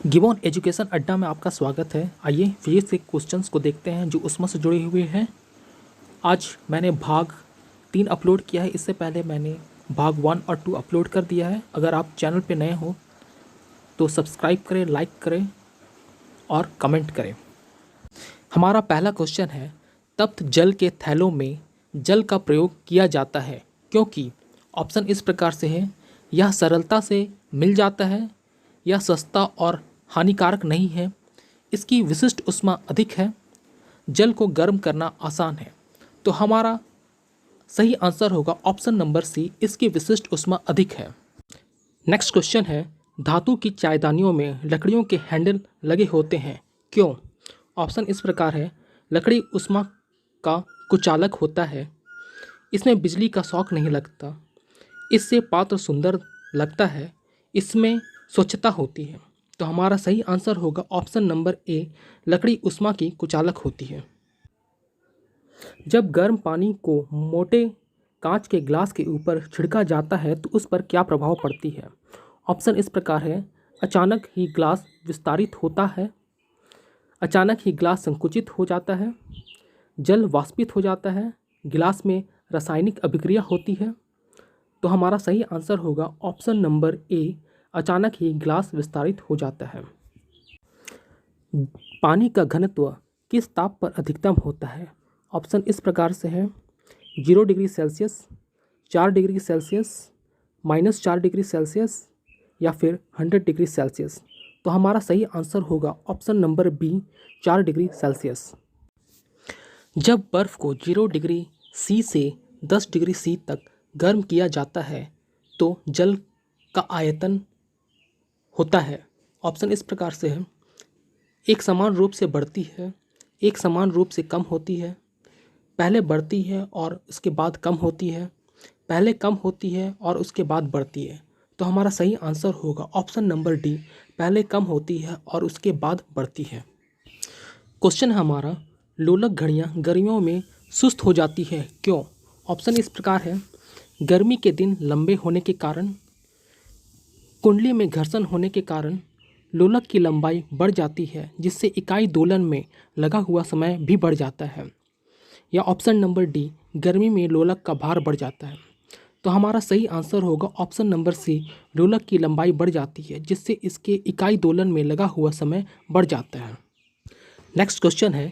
Given education अड्डा में आपका स्वागत है। आइए फिजिक्स के क्वेश्चंस को देखते हैं जो उसमें से जुड़े हुए हैं। आज मैंने भाग 3 अपलोड किया है। इससे पहले मैंने भाग 1 और 2 अपलोड कर दिया है। अगर आप चैनल पे नए हो तो सब्सक्राइब करें, लाइक करें और कमेंट करें। हमारा पहला क्वेश्चन है, तप्त जल के थैलों में जल का प्रयोग किया जाता है क्योंकि ऑप्शन इस प्रकार से है, यह सरलता से मिल जाता है, यह सस्ता और हानिकारक नहीं है, इसकी विशिष्ट ऊष्मा अधिक है, जल को गर्म करना आसान है। तो हमारा सही आंसर होगा ऑप्शन नंबर सी, इसकी विशिष्ट ऊष्मा अधिक है। नेक्स्ट क्वेश्चन है, धातु की चायदानियों में लकड़ियों के हैंडल लगे होते हैं क्यों? ऑप्शन इस प्रकार है, लकड़ी ऊष्मा का कुचालक होता है, इसमें बिजली का शॉक नहीं लगता, इससे पात्र सुंदर लगता है, इसमें स्वच्छता होती है। तो हमारा सही आंसर होगा ऑप्शन नंबर ए, लकड़ी ऊष्मा की कुचालक होती है। जब गर्म पानी को मोटे कांच के ग्लास के ऊपर छिड़का जाता है तो उस पर क्या प्रभाव पड़ती है? ऑप्शन इस प्रकार है, अचानक ही ग्लास विस्तारित होता है, अचानक ही ग्लास संकुचित हो जाता है, जल वाष्पित हो जाता है, गिलास में रासायनिक अभिक्रिया होती है। तो हमारा सही आंसर होगा ऑप्शन नंबर ए, अचानक ही ग्लास विस्तारित हो जाता है। पानी का घनत्व किस ताप पर अधिकतम होता है? ऑप्शन इस प्रकार से है, 0 degree Celsius, 4 degree Celsius, -4 degree Celsius या फिर 100 डिग्री सेल्सियस। तो हमारा सही आंसर होगा option number B, 4 degree Celsius. जब बर्फ़ को 0 डिग्री सी से 10 डिग्री सी तक गर्म किया जाता है तो जल का आयतन होता है। ऑप्शन इस प्रकार से है, एक समान रूप से बढ़ती है, एक समान रूप से कम होती है, पहले बढ़ती है और उसके बाद कम होती है, पहले कम होती है और उसके बाद बढ़ती है। तो हमारा सही आंसर होगा ऑप्शन नंबर डी, पहले कम होती है और उसके बाद बढ़ती है। क्वेश्चन है हमारा, लोलक घड़ियाँ गर्मियों में सुस्त हो जाती है क्यों? ऑप्शन इस प्रकार है, गर्मी के दिन लंबे होने के कारण, कुंडली में घर्षण होने के कारण लोलक की लंबाई बढ़ जाती है जिससे इकाई दोलन में लगा हुआ समय भी बढ़ जाता है, या ऑप्शन नंबर डी, गर्मी में लोलक का भार बढ़ जाता है। तो हमारा सही आंसर होगा ऑप्शन नंबर सी, लोलक की लंबाई बढ़ जाती है जिससे इसके इकाई दोलन में लगा हुआ समय बढ़ जाता है। नेक्स्ट क्वेश्चन है,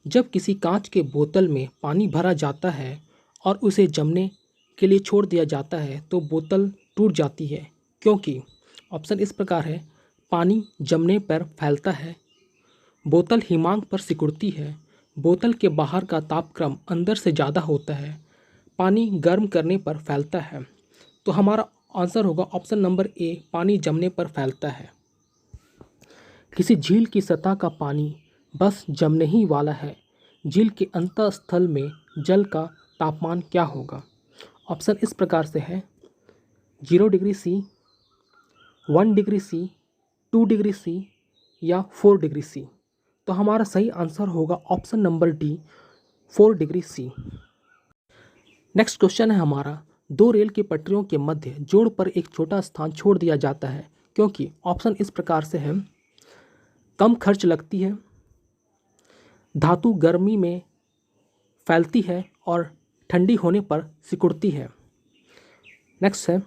जब किसी कांच के बोतल में पानी भरा जाता है और उसे जमने के लिए छोड़ दिया जाता है तो बोतल टूट जाती है क्योंकि? ऑप्शन इस प्रकार है, पानी जमने पर फैलता है, बोतल हिमांक पर सिकुड़ती है, बोतल के बाहर का तापक्रम अंदर से ज़्यादा होता है, पानी गर्म करने पर फैलता है। तो हमारा आंसर होगा ऑप्शन नंबर ए, पानी जमने पर फैलता है। किसी झील की सतह का पानी बस जमने ही वाला है, झील के अंतःस्थल में जल का तापमान क्या होगा? ऑप्शन इस प्रकार से है, 0 degree C, 1 degree C, 2 degree C या 4 डिग्री सी। तो हमारा सही आंसर होगा option number D, 4 degree C. Next question है हमारा, दो रेल की पटरियों के मध्य जोड़ पर एक छोटा स्थान छोड़ दिया जाता है क्योंकि? ऑप्शन इस प्रकार से है, कम खर्च लगती है, धातु गर्मी में फैलती है और ठंडी होने पर सिकुड़ती है। नेक्स्ट है,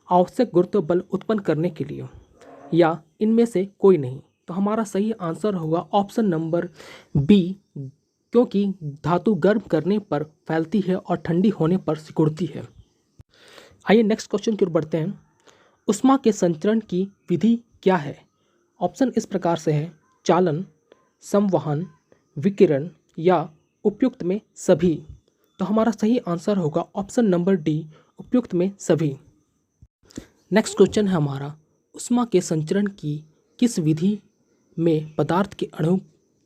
आवश्यक गुरुत्व बल उत्पन्न करने के लिए, या इनमें से कोई नहीं। तो हमारा सही आंसर होगा ऑप्शन नंबर बी, क्योंकि धातु गर्म करने पर फैलती है और ठंडी होने पर सिकुड़ती है। आइए नेक्स्ट क्वेश्चन की ओर बढ़ते हैं, ऊष्मा के संचरण की विधि क्या है? ऑप्शन इस प्रकार से है, चालन, संवहन, विकिरण या उपयुक्त में सभी। तो हमारा सही आंसर होगा ऑप्शन नंबर डी, उपयुक्त में सभी। नेक्स्ट क्वेश्चन है हमारा, ऊष्मा के संचरण की किस विधि में पदार्थ के अणु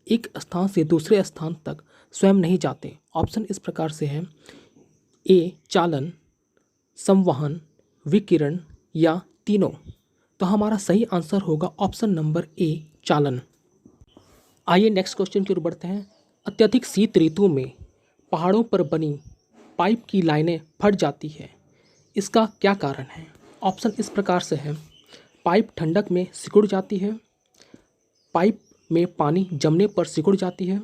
एक स्थान से दूसरे स्थान तक स्वयं नहीं जाते? ऑप्शन इस प्रकार से है, ए चालन, संवहन, विकिरण या तीनों। तो हमारा सही आंसर होगा ऑप्शन नंबर ए, चालन। आइए नेक्स्ट क्वेश्चन की ओर बढ़ते हैं, अत्यधिक शीत ऋतु में पहाड़ों पर बनी पाइप की लाइनें फट जाती है, इसका क्या कारण है? ऑप्शन इस प्रकार से है, पाइप ठंडक में सिकुड़ जाती है, पाइप में पानी जमने पर सिकुड़ जाती है,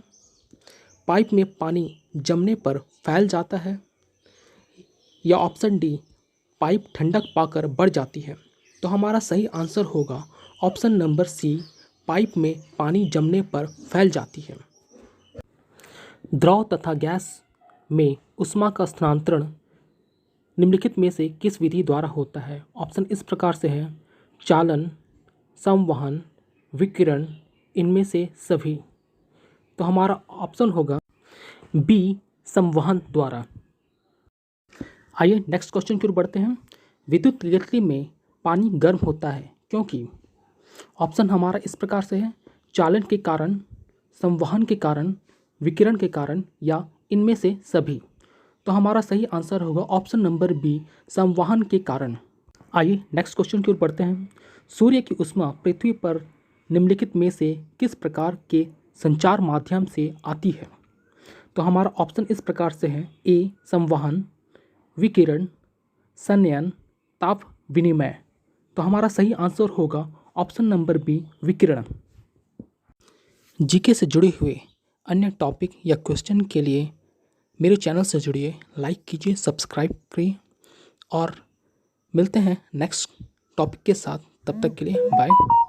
पाइप में पानी जमने पर फैल जाता है, या ऑप्शन डी पाइप ठंडक पाकर बढ़ जाती है। तो हमारा सही आंसर होगा ऑप्शन नंबर सी, पाइप में पानी जमने पर फैल जाती है। द्रव तथा गैस में ऊष्मा का स्थानांतरण निम्नलिखित में से किस विधि द्वारा होता है? ऑप्शन इस प्रकार से है, चालन, संवहन, विकिरण, इनमें से सभी। तो हमारा ऑप्शन होगा बी, संवहन द्वारा। आइए नेक्स्ट क्वेश्चन की ओर बढ़ते हैं। विद्युत केतली में पानी गर्म होता है क्योंकि ऑप्शन हमारा इस प्रकार से है, चालन के कारण, संवहन के कारण, विकिरण के कारण, या इनमें से सभी। तो हमारा सही आंसर होगा ऑप्शन नंबर बी, संवहन के कारण। आइए नेक्स्ट क्वेश्चन की ओर बढ़ते हैं। सूर्य की ऊष्मा पृथ्वी पर निम्नलिखित में से किस प्रकार के संचार माध्यम से आती है? तो हमारा ऑप्शन इस प्रकार से है, ए संवहन, विकिरण, संनयन, ताप विनिमय। तो हमारा सही आंसर होगा ऑप्शन नंबर बी, विकिरण। जीके से जुड़े हुए अन्य टॉपिक या क्वेश्चन के लिए मेरे चैनल से जुड़िए, लाइक कीजिए, सब्सक्राइब करिए और मिलते हैं नेक्स्ट टॉपिक के साथ। तब तक के लिए बाय।